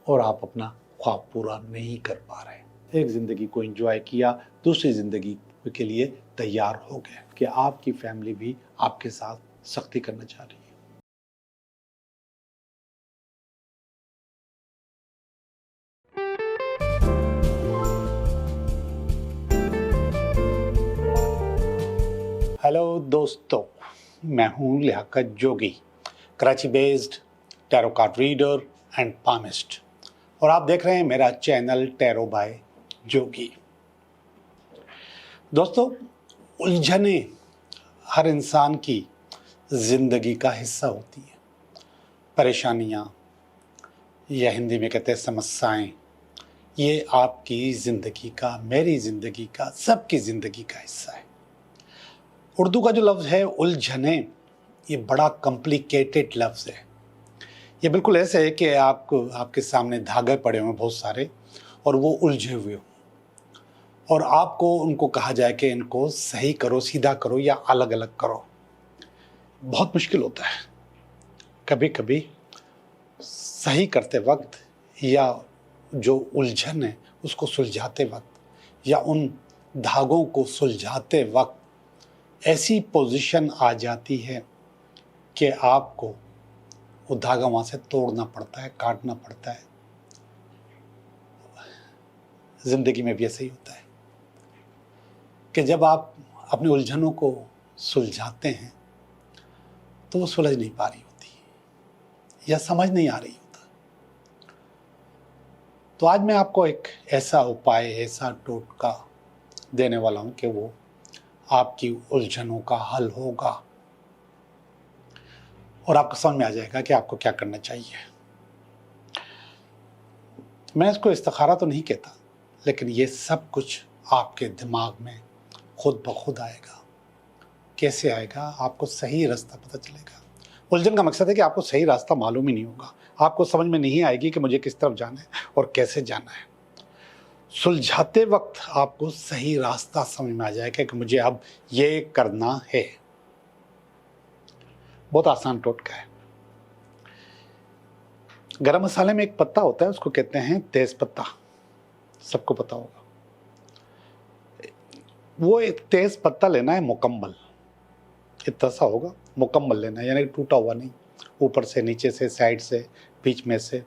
और आप अपना ख्वाब पूरा नहीं कर पा रहे। एक ज़िंदगी को एंजॉय किया, दूसरी ज़िंदगी के लिए तैयार हो गए कि आपकी फैमिली भी आपके साथ सख्ती करना चाह रही है। हेलो दोस्तों, मैं हूं Liaquat Jogi, Karachi based tarot card reader and palmist, और आप देख रहे हैं मेरा चैनल टैरो बाय जोगी। दोस्तों, उलझने हर इंसान की ज़िंदगी का हिस्सा होती हैं। परेशानियाँ या हिंदी में कहते हैं समस्याएं, ये आपकी ज़िंदगी का, मेरी ज़िंदगी का, सबकी ज़िंदगी का हिस्सा है। उर्दू का जो लफ्ज़ है उलझने, ये बड़ा कॉम्प्लिकेटेड लफ्ज़ है। ये बिल्कुल ऐसे है कि आपके सामने धागे पड़े हुए बहुत सारे और वो उलझे हुए हो, और आपको उनको कहा जाए कि इनको सही करो, सीधा करो या अलग अलग करो। बहुत मुश्किल होता है। कभी कभी सही करते वक्त या जो उलझन है उसको सुलझाते वक्त या उन धागों को सुलझाते वक्त ऐसी पोजीशन आ जाती है कि आपको वो धागा वहाँ से तोड़ना पड़ता है, काटना पड़ता है। ज़िंदगी में भी ऐसा ही होता है कि जब आप अपनी उलझनों को सुलझाते हैं तो वो सुलझ नहीं पा रही होती या समझ नहीं आ रही होता। तो आज मैं आपको एक ऐसा उपाय, ऐसा टोटका देने वाला हूँ कि वो आपकी उलझनों का हल होगा और आपको समझ में आ जाएगा कि आपको क्या करना चाहिए। मैं इसको इस्तिखारा तो नहीं कहता, लेकिन ये सब कुछ आपके दिमाग में खुद ब खुद आएगा। कैसे आएगा? आपको सही रास्ता पता चलेगा। उलझन का मकसद है कि आपको सही रास्ता मालूम ही नहीं होगा, आपको समझ में नहीं आएगी कि मुझे किस तरफ जाना है और कैसे जाना है। सुलझाते वक्त आपको सही रास्ता समझ में आ जाएगा कि मुझे अब ये करना है। बहुत आसान टोटका है। गरम मसाले में एक पत्ता होता है, उसको कहते हैं तेज पत्ता, सबको पता होगा। वो एक तेज पत्ता लेना है मुकम्मल, इतना सा होगा, मुकम्मल लेना है, यानी टूटा हुआ नहीं, ऊपर से, नीचे से, साइड से, बीच में से,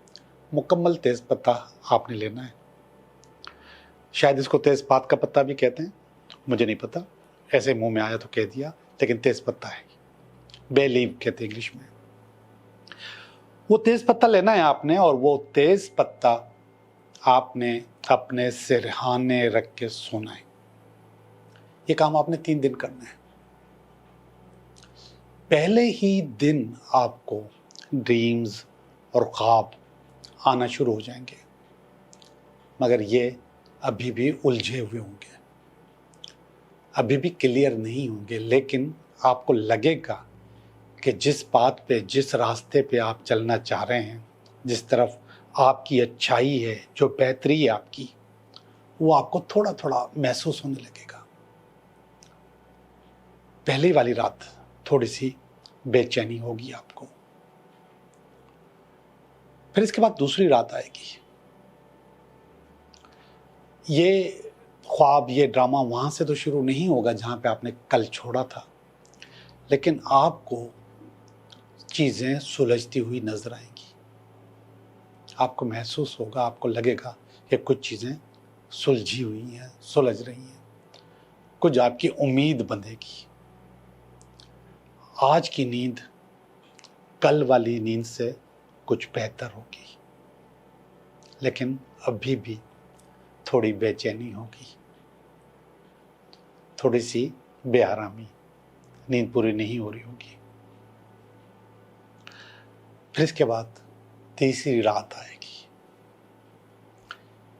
मुकम्मल तेज पत्ता आपने लेना है। शायद इसको तेज़पात का पत्ता भी कहते हैं, मुझे नहीं पता, ऐसे मुंह में आया तो कह दिया, लेकिन तेज पत्ता है, बे लीव कहते हैं इंग्लिश में। वो तेज पत्ता लेना है आपने, और वो तेज पत्ता आपने अपने सिरहाने रख के सोना है। ये काम आपने 3 दिन करना है। पहले ही दिन आपको ड्रीम्स और ख्वाब आना शुरू हो जाएंगे, मगर ये अभी भी उलझे हुए होंगे, अभी भी क्लियर नहीं होंगे, लेकिन आपको लगेगा कि जिस बात पे, जिस रास्ते पे आप चलना चाह रहे हैं, जिस तरफ आपकी अच्छाई है, जो बेहतरी है आपकी, वो आपको थोड़ा थोड़ा महसूस होने लगेगा। पहली वाली रात थोड़ी सी बेचैनी होगी आपको, फिर इसके बाद दूसरी रात आएगी। ये ख्वाब, ये ड्रामा वहाँ से तो शुरू नहीं होगा जहाँ पे आपने कल छोड़ा था, लेकिन आपको चीज़ें सुलझती हुई नजर आएंगी। आपको महसूस होगा, आपको लगेगा कि कुछ चीज़ें सुलझी हुई हैं, सुलझ रही हैं, कुछ आपकी उम्मीद बंधेगी। आज की नींद कल वाली नींद से कुछ बेहतर होगी, लेकिन अभी भी थोड़ी बेचैनी होगी, थोड़ी सी बेआरामी, नींद पूरी नहीं हो रही होगी। फिर इसके बाद तीसरी रात आएगी।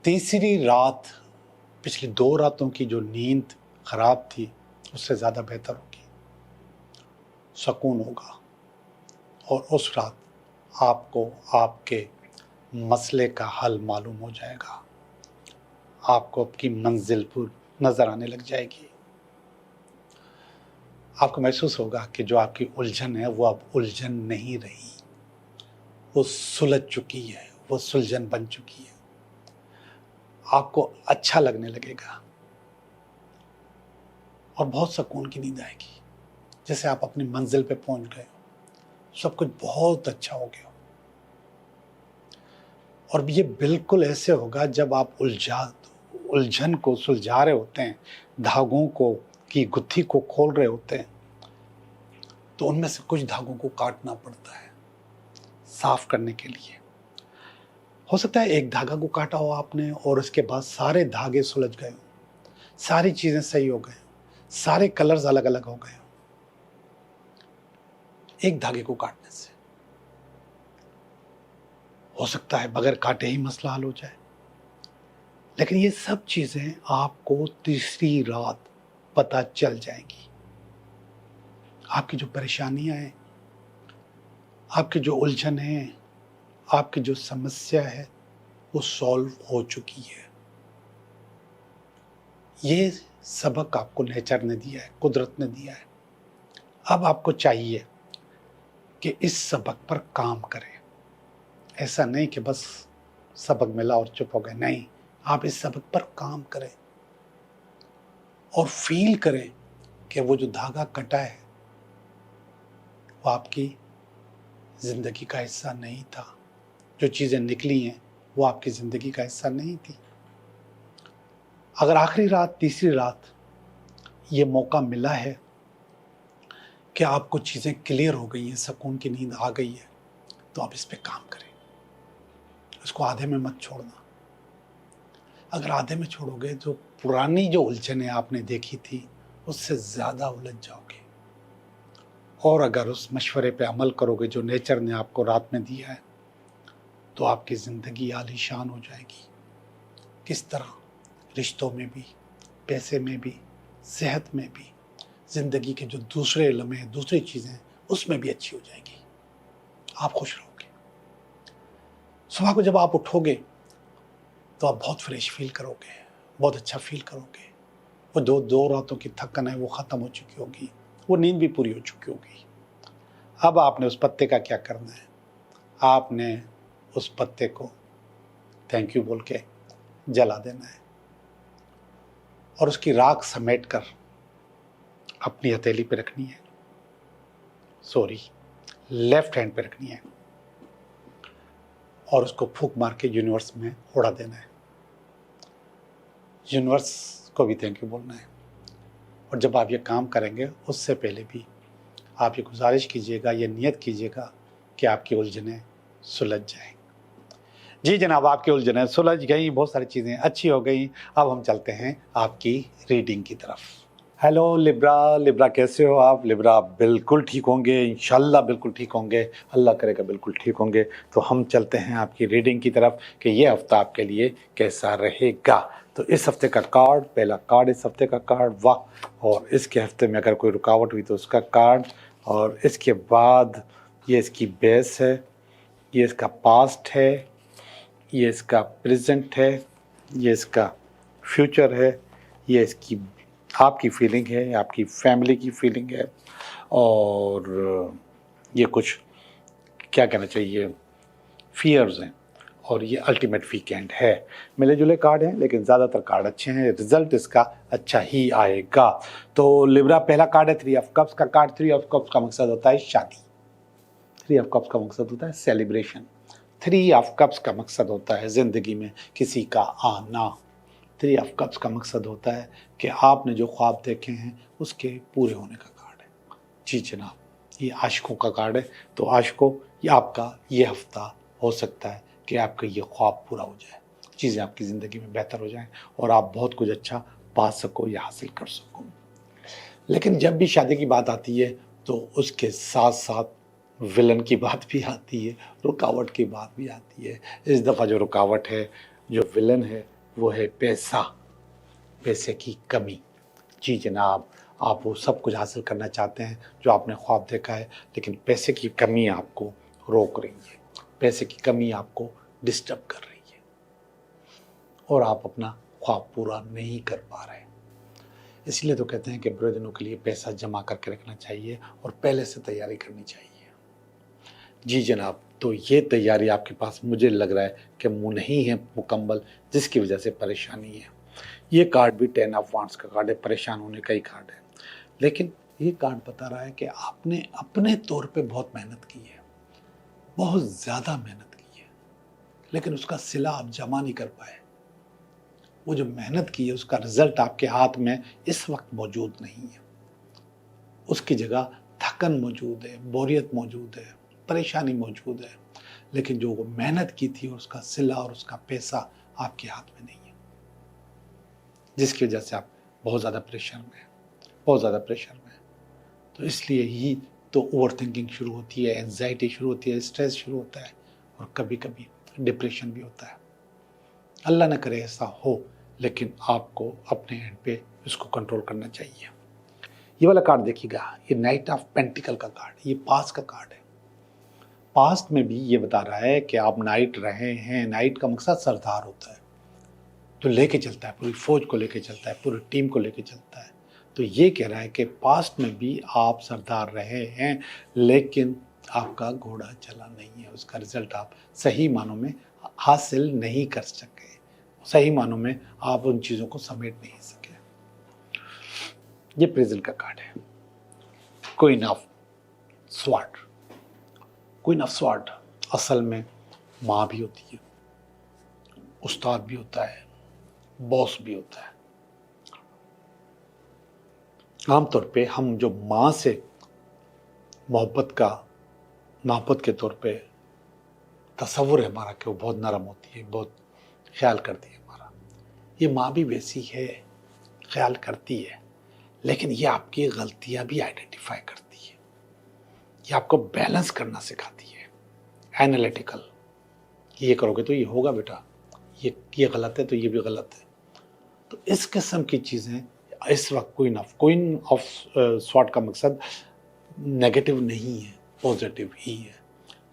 तीसरी रात पिछली 2 रातों की जो नींद खराब थी उससे ज़्यादा बेहतर होगी, सुकून होगा, और उस रात आपको आपके मसले का हल मालूम हो जाएगा, आपको आपकी मंजिल पर नज़र आने लग जाएगी। आपको महसूस होगा कि जो आपकी उलझन है वो अब उलझन नहीं रही, वो सुलझ चुकी है, वो सुलझन बन चुकी है। आपको अच्छा लगने लगेगा और बहुत सुकून की नींद आएगी, जैसे आप अपनी मंजिल पे पहुंच गए हो, सब कुछ बहुत अच्छा हो गया हो। और ये बिल्कुल ऐसे होगा जब आप उलझन को सुलझा रहे होते हैं, धागों को की गुत्थी को खोल रहे होते हैं, तो उनमें से कुछ धागों को काटना पड़ता है साफ करने के लिए। हो सकता है एक धागा को काटा हो आपने और उसके बाद सारे धागे सुलझ गए हो, सारी चीजें सही हो गए, सारे कलर्स अलग अलग हो गए, एक धागे को काटने से। हो सकता है बगैर काटे ही मसला हल हो जाए, लेकिन ये सब चीजें आपको तीसरी रात पता चल जाएंगी। आपकी जो परेशानियां हैं, आपकी जो उलझन है, आपकी जो समस्या है, वो सॉल्व हो चुकी है। ये सबक आपको नेचर ने दिया है, कुदरत ने दिया है। अब आपको चाहिए कि इस सबक पर काम करें। ऐसा नहीं कि बस सबक मिला और चुप हो गए, नहीं, आप इस सबक पर काम करें और फील करें कि वो जो धागा कटा है वो आपकी जिंदगी का हिस्सा नहीं था। जो चीजें निकली हैं वो आपकी जिंदगी का हिस्सा नहीं थी। अगर आखिरी रात, तीसरी रात ये मौका मिला है कि आपको चीजें क्लियर हो गई हैं, सुकून की नींद आ गई है, तो आप इस पे काम करें। इसको आधे में मत छोड़ना। अगर आधे में छोड़ोगे तो पुरानी जो उलझनें आपने देखी थी उससे ज्यादा उलझ जाओगे। और अगर उस मशवरे पे अमल करोगे जो नेचर ने आपको रात में दिया है, तो आपकी जिंदगी आलीशान हो जाएगी। किस तरह? रिश्तों में भी, पैसे में भी, सेहत में भी, जिंदगी के जो दूसरे लम्हे, दूसरी चीजें, उसमें भी अच्छी हो जाएगी। आप खुश रहोगे। सुबह को जब आप उठोगे तो आप बहुत फ्रेश फील करोगे, बहुत अच्छा फील करोगे। वो दो रातों की थकन है वो ख़त्म हो चुकी होगी, वो नींद भी पूरी हो चुकी होगी। अब आपने उस पत्ते का क्या करना है? आपने उस पत्ते को थैंक यू बोल के जला देना है और उसकी राख समेट कर अपनी हथेली पे रखनी है, लेफ्ट हैंड पे रखनी है और उसको फूंक मार के यूनिवर्स में उड़ा देना है। यूनिवर्स को भी थैंक यू बोलना है। और जब आप ये काम करेंगे उससे पहले भी आप ये गुजारिश कीजिएगा, ये नियत कीजिएगा कि आपकी उलझनें सुलझ जाएं। जी जनाब, आपकी उलझनें सुलझ गई, बहुत सारी चीज़ें अच्छी हो गई। अब हम चलते हैं आपकी रीडिंग की तरफ। हेलो लिब्रा, कैसे हो आप? लिब्रा बिल्कुल ठीक होंगे, इंशाल्लाह बिल्कुल ठीक होंगे, अल्लाह करेगा बिल्कुल ठीक होंगे। तो हम चलते हैं आपकी रीडिंग की तरफ कि ये हफ्ता आपके लिए कैसा रहेगा। तो इस हफ्ते का कार्ड, पहला कार्ड इस हफ्ते का कार्ड, वाह। और इसके हफ्ते में अगर कोई रुकावट हुई तो उसका कार्ड, और इसके बाद ये इसकी बेस है, ये इसका पास्ट है, ये इसका प्रेजेंट है, ये इसका फ्यूचर है, ये इसकी आपकी फीलिंग है, आपकी फैमिली की फीलिंग है, और ये कुछ क्या कहना चाहिए फियर्स हैं, और ये अल्टीमेट वीकेंड है। मिले जुले कार्ड हैं लेकिन ज़्यादातर कार्ड अच्छे हैं, रिजल्ट इसका अच्छा ही आएगा। तो लिब्रा पहला कार्ड है 3 ऑफ कप्स का कार्ड। 3 ऑफ कप्स का मकसद होता है शादी, 3 ऑफ कप्स का मकसद होता है सेलिब्रेशन, 3 ऑफ कप्स का मकसद होता है ज़िंदगी में किसी का आना, 3 ऑफ कप्स का मकसद होता है कि आपने जो ख्वाब देखे हैं उसके पूरे होने का कार्ड है। जी जनाब, ये आशिकों का कार्ड है। तो आशिकों, ये आपका ये हफ्ता हो सकता है कि आपका ये ख्वाब पूरा हो जाए, चीज़ें आपकी ज़िंदगी में बेहतर हो जाएं और आप बहुत कुछ अच्छा पा सको या हासिल कर सको। लेकिन जब भी शादी की बात आती है तो उसके साथ साथ विलन की बात भी आती है, रुकावट की बात भी आती है। इस दफ़ा जो रुकावट है, जो विलन है, वो है पैसा, पैसे की कमी। जी जनाब, आप वो सब कुछ हासिल करना चाहते हैं जो आपने ख्वाब देखा है, लेकिन पैसे की कमी आपको रोक रही है, पैसे की कमी आपको डिस्टर्ब कर रही है और आप अपना ख्वाब पूरा नहीं कर पा रहे। इसलिए तो कहते हैं कि बुरे दिनों के लिए पैसा जमा करके रखना चाहिए और पहले से तैयारी करनी चाहिए। जी जनाब, तो ये तैयारी आपके पास मुझे लग रहा है कि नहीं है मुकम्मल, जिसकी वजह से परेशानी है। ये कार्ड भी 10 ऑफ वांड्स का कार्ड है, परेशान होने का ही कार्ड है। लेकिन ये कार्ड बता रहा है कि आपने अपने तौर पे बहुत मेहनत की है, बहुत ज़्यादा मेहनत की है, लेकिन उसका सिला आप जमा नहीं कर पाए। वो जो मेहनत की है उसका रिजल्ट आपके हाथ में इस वक्त मौजूद नहीं है। उसकी जगह थकन मौजूद है, बोरियत मौजूद है, परेशानी मौजूद है, लेकिन जो वो मेहनत की थी उसका सिला और उसका पैसा आपके हाथ में नहीं है, जिसकी वजह से आप बहुत ज़्यादा प्रेशर में हैं, बहुत ज़्यादा प्रेशर में हैं। तो इसलिए ही तो ओवर थिंकिंग शुरू होती है, एंजाइटी शुरू होती है, स्ट्रेस शुरू होता है और कभी कभी डिप्रेशन भी होता है। अल्लाह न करे ऐसा हो, लेकिन आपको अपने एंड पे इसको कंट्रोल करना चाहिए। ये वाला कार्ड देखिएगा, ये नाइट ऑफ पेंटिकल का कार्ड, ये पास्ट का कार्ड है। पास्ट में भी ये बता रहा है कि आप नाइट रहे हैं। नाइट का मकसद सरदार होता है, तो लेके चलता है, पूरी फौज को लेके चलता है, पूरी टीम को लेके चलता है। तो ये कह रहा है कि पास्ट में भी आप सरदार रहे हैं, लेकिन आपका घोड़ा चला नहीं है, उसका रिजल्ट आप सही मानों में हासिल नहीं कर सके, सही मानों में आप उन चीज़ों को समेट नहीं सके। ये प्रेजेंट का कार्ड है, queen of sword. Queen of sword असल में माँ भी होती है, उस्ताद भी होता है, बॉस भी होता है। आमतौर पे हम जो माँ से मोहब्बत के तौर पे तसव्वुर है हमारा कि वो बहुत नरम होती है, बहुत ख्याल करती है हमारा। ये माँ भी वैसी है, ख्याल करती है, लेकिन ये आपकी गलतियाँ भी आइडेंटिफाई करती है। ये आपको बैलेंस करना सिखाती है, एनालिटिकल। ये करोगे तो ये होगा बेटा, ये गलत है तो ये भी गलत है। तो इस किस्म की चीज़ें इस वक्त क्वीन ऑफ स्वॉर्ड का मकसद नेगेटिव नहीं है, पॉजिटिव ही है।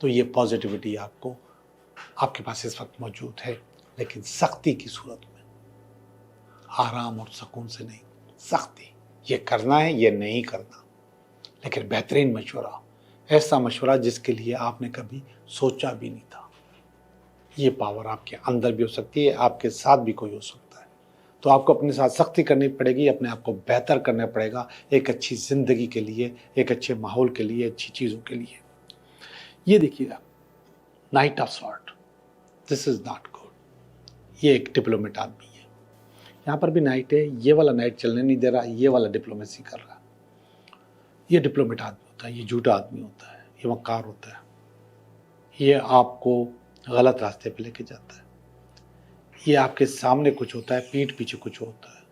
तो ये पॉजिटिविटी आपके पास इस वक्त मौजूद है, लेकिन सख्ती की सूरत में, आराम और सुकून से नहीं, सख्ती। ये करना है, ये नहीं करना, लेकिन बेहतरीन मशवरा, ऐसा मशवरा जिसके लिए आपने कभी सोचा भी नहीं था। ये पावर आपके अंदर भी हो सकती है, आपके साथ भी कोई हो सकता है। तो आपको अपने साथ सख्ती करनी पड़ेगी, अपने आप को बेहतर करना पड़ेगा एक अच्छी ज़िंदगी के लिए, एक अच्छे माहौल के लिए, अच्छी चीज़ों के लिए। ये देखिएगा, night of sword, this is not good. ये एक डिप्लोमेट आदमी है, यहाँ पर भी नाइट है, ये वाला नाइट चलने नहीं दे रहा, ये वाला डिप्लोमेसी कर रहा है। ये डिप्लोमेट आदमी होता है, ये झूठा आदमी होता है, ये वक़ार होता है, ये आपको गलत रास्ते पे लेके जाता है। ये आपके सामने कुछ होता है, पीठ पीछे कुछ होता है,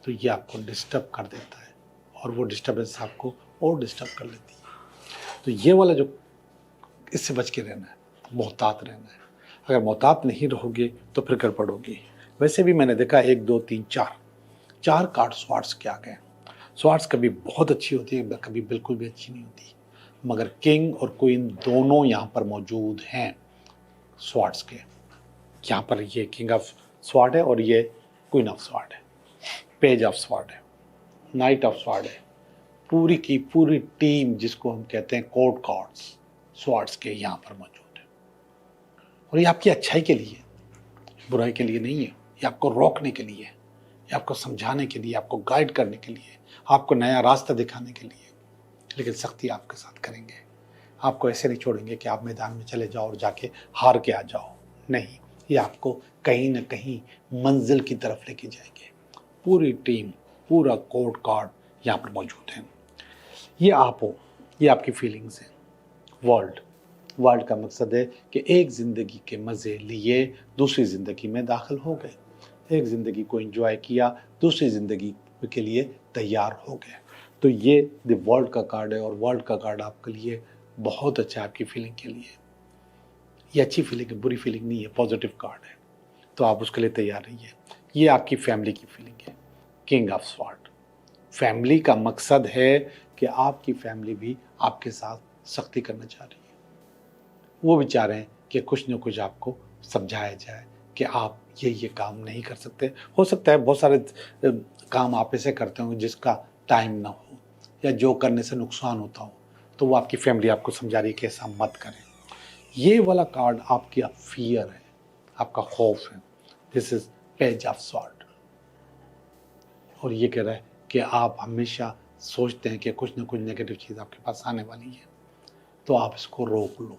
तो ये आपको डिस्टर्ब कर देता है और वो डिस्टर्बेंस आपको और डिस्टर्ब कर लेती है। तो ये वाला जो, इससे बच के रहना है, मोहतात रहना है। अगर मोहतात नहीं रहोगे तो फिर गड़बड़ होगी। वैसे भी मैंने देखा 1 2 3 4 कार्ड स्वॉर्ड्स के आ गए। स्वॉर्ड्स कभी बहुत अच्छी होती है, कभी बिल्कुल भी अच्छी नहीं होती, मगर किंग और क्वीन दोनों यहाँ पर मौजूद हैं स्वॉर्ड्स के। यहाँ पर ये किंग ऑफ स्वॉर्ड है और ये क्वीन ऑफ स्वॉर्ड है, पेज ऑफ स्वॉर्ड है, नाइट ऑफ स्वॉर्ड है। पूरी की पूरी टीम, जिसको हम कहते हैं कोर्ट कार्ड्स, स्वॉर्ड्स के यहाँ पर मौजूद है। और ये आपकी अच्छाई के लिए, बुराई के लिए नहीं है। ये आपको रोकने के लिए, ये आपको समझाने के लिए, आपको गाइड करने के लिए, आपको नया रास्ता दिखाने के लिए। लेकिन सख्ती आपके साथ करेंगे, आपको ऐसे नहीं छोड़ेंगे कि आप मैदान में चले जाओ और जाके हार के आ जाओ। नहीं, ये आपको कहीं ना कहीं मंजिल की तरफ लेके जाएंगे। पूरी टीम, पूरा कोर्ट कार्ड यहाँ पर मौजूद है। ये आप हो, ये आपकी फीलिंग्स हैं। वर्ल्ड का मकसद है कि एक ज़िंदगी के मज़े लिए दूसरी ज़िंदगी में दाखिल हो गए, एक ज़िंदगी को एंजॉय किया, दूसरी ज़िंदगी के लिए तैयार हो गए। तो ये द वर्ल्ड का कार्ड है और वर्ल्ड का कार्ड आपके लिए बहुत अच्छा है, आपकी फीलिंग के लिए। ये अच्छी फीलिंग है, बुरी फीलिंग नहीं है, पॉजिटिव कार्ड है, तो आप उसके लिए तैयार रहिए। ये आपकी फैमिली की फीलिंग है, किंग ऑफ स्वॉर्ड। फैमिली का मकसद है कि आपकी फैमिली भी आपके साथ सख्ती करना चाह रही है। वो भी चाह रहे हैं कि कुछ न कुछ आपको समझाया जाए कि आप ये काम नहीं कर सकते। हो सकता है बहुत सारे काम आप ऐसे करते हो जिसका टाइम ना हो या जो करने से नुकसान होता हो, तो वो आपकी फैमिली आपको समझा रही है कि ऐसा मत करें। ये वाला कार्ड आपकी फियर है, आपका खौफ है। This is page of sword. और ये कह रहा है कि आप हमेशा सोचते हैं कि कुछ ना कुछ नेगेटिव चीज़ आपके पास आने वाली है, तो आप इसको रोक लो,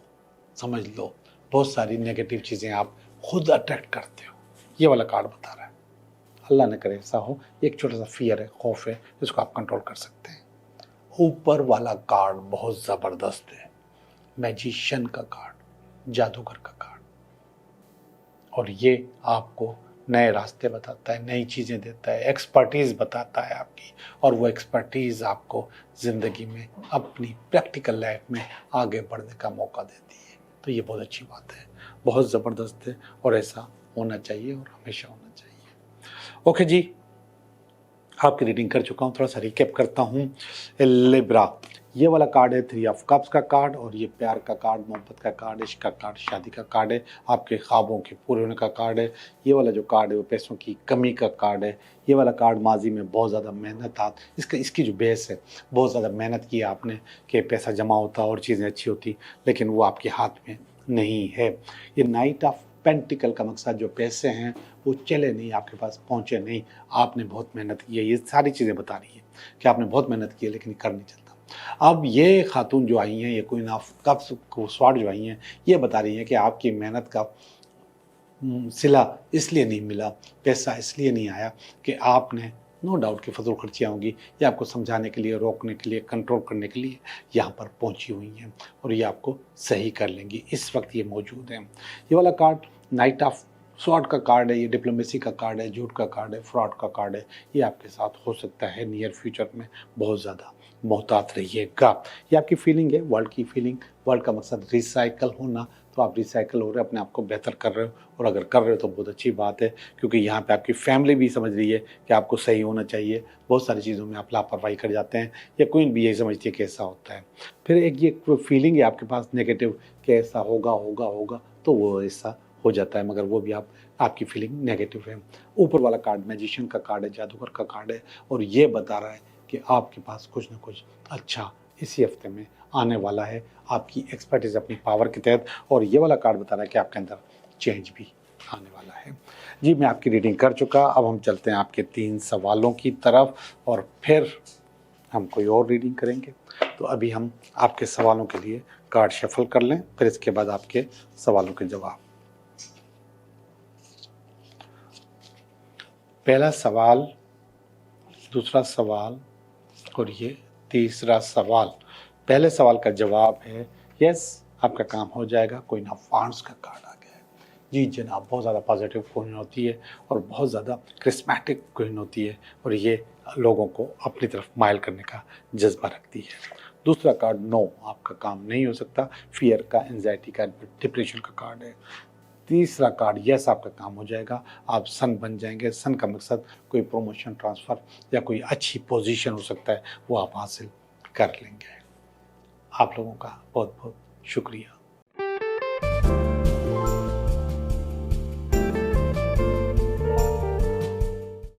समझ लो। बहुत सारी नेगेटिव चीज़ें आप खुद अट्रैक्ट करते हो, ये वाला कार्ड बता रहा है। अल्लाह न करे ऐसा हो। एक छोटा सा फियर है, खौफ है, जिसको आप कंट्रोल कर सकते हैं। ऊपर वाला कार्ड बहुत ज़बरदस्त है, मैजिशियन का कार्ड, जादूगर का कार्ड। और ये आपको नए रास्ते बताता है, नई चीज़ें देता है, एक्सपर्टीज़ बताता है आपकी, और वो एक्सपर्टीज़ आपको ज़िंदगी में अपनी प्रैक्टिकल लाइफ में आगे बढ़ने का मौका देती है। तो ये बहुत अच्छी बात है, बहुत ज़बरदस्त है, और ऐसा होना चाहिए और हमेशा होना चाहिए। ओके जी, आपकी रीडिंग कर चुका हूँ, थोड़ा सा रिकैप करता हूँ। लिब्रा, ये वाला कार्ड है 3 ऑफ कप्स का कार्ड, और ये प्यार का कार्ड, मोहब्बत का कार्ड, इश्क का कार्ड, शादी का कार्ड है, आपके ख्वाबों के पूरे होने का कार्ड है। ये वाला जो कार्ड है वो पैसों की कमी का कार्ड है। ये वाला कार्ड माजी में बहुत ज़्यादा मेहनत इसकी जो बेस है, बहुत ज़्यादा मेहनत की आपने कि पैसा जमा होता और चीज़ें अच्छी होती, लेकिन वो आपके हाथ में नहीं है। ये नाइट ऑफ पेंटिकल का मकसद जो पैसे हैं वो चले नहीं, आपके पास पहुँचे नहीं, आपने बहुत मेहनत की है। ये सारी चीज़ें बता रही है कि आपने बहुत मेहनत की है, लेकिन कर नहीं चलता। अब ये खातून जो आई हैं, ये क्वीन ऑफ कप्स स्वॉर्ड जो आई हैं, ये बता रही हैं कि आपकी मेहनत का सिला इसलिए नहीं मिला, पैसा इसलिए नहीं आया कि आपने नो डाउट कि फजूल खर्चियाँ होंगी, ये आपको समझाने के लिए, रोकने के लिए, कंट्रोल करने के लिए यहाँ पर पहुँची हुई हैं, और ये आपको सही कर लेंगी। इस वक्त ये मौजूद हैं। ये वाला कार्ड नाइट ऑफ स्वॉर्ड का कार्ड है, ये डिप्लोमेसी का कार्ड है, झूठ का कार्ड है, फ्रॉड का कार्ड है। ये आपके साथ हो सकता है नियर फ्यूचर में, बहुत ज़्यादा मोहतात रहिएगा। ये आपकी फीलिंग है, वर्ल्ड की फीलिंग। वर्ल्ड का मकसद रिसाइकल होना, तो आप रिसाइकल हो रहे हो, अपने आप को बेहतर कर रहे हो, और अगर कर रहे हो तो बहुत अच्छी बात है, क्योंकि यहाँ पे आपकी फैमिली भी समझ रही है कि आपको सही होना चाहिए। बहुत सारी चीज़ों में आप लापरवाही कर जाते हैं, या कोई भी यही समझती है कि ऐसा होता है। फिर एक ये फीलिंग है आपके पास नेगेटिव कि ऐसा होगा होगा होगा, तो वो ऐसा हो जाता है, मगर वो भी आपकी फीलिंग नेगेटिव है। ऊपर वाला कार्ड मैजिशियन का कार्ड है, जादूगर का कार्ड है, और ये बता रहा है कि आपके पास कुछ ना कुछ अच्छा इसी हफ्ते में आने वाला है, आपकी एक्सपर्टीज अपनी पावर के तहत। और ये वाला कार्ड बता रहा है कि आपके अंदर चेंज भी आने वाला है। जी, मैं आपकी रीडिंग कर चुका, अब हम चलते हैं आपके 3 सवालों की तरफ, और फिर हम कोई और रीडिंग करेंगे। तो अभी हम आपके सवालों के लिए कार्ड शफल कर लें, फिर इसके बाद आपके सवालों के जवाब। पहला सवाल, दूसरा सवाल और ये तीसरा सवाल। पहले सवाल का जवाब है यस, आपका काम हो जाएगा। कोई ना फंड्स का कार्ड आ गया है। जी जनाब, बहुत ज़्यादा पॉजिटिव क्वीन होती है और बहुत ज़्यादा क्रिस्मेटिक क्वीन होती है, और ये लोगों को अपनी तरफ माइल करने का जज्बा रखती है। दूसरा कार्ड नो, आपका काम नहीं हो सकता। फियर का, एंजाइटी का, डिप्रेशन का कार्ड है। तीसरा कार्ड यस, आपका काम हो जाएगा, आप सन बन जाएंगे। सन का मकसद कोई प्रमोशन, ट्रांसफ़र या कोई अच्छी पोजीशन हो सकता है, वो आप हासिल कर लेंगे। आप लोगों का बहुत बहुत शुक्रिया।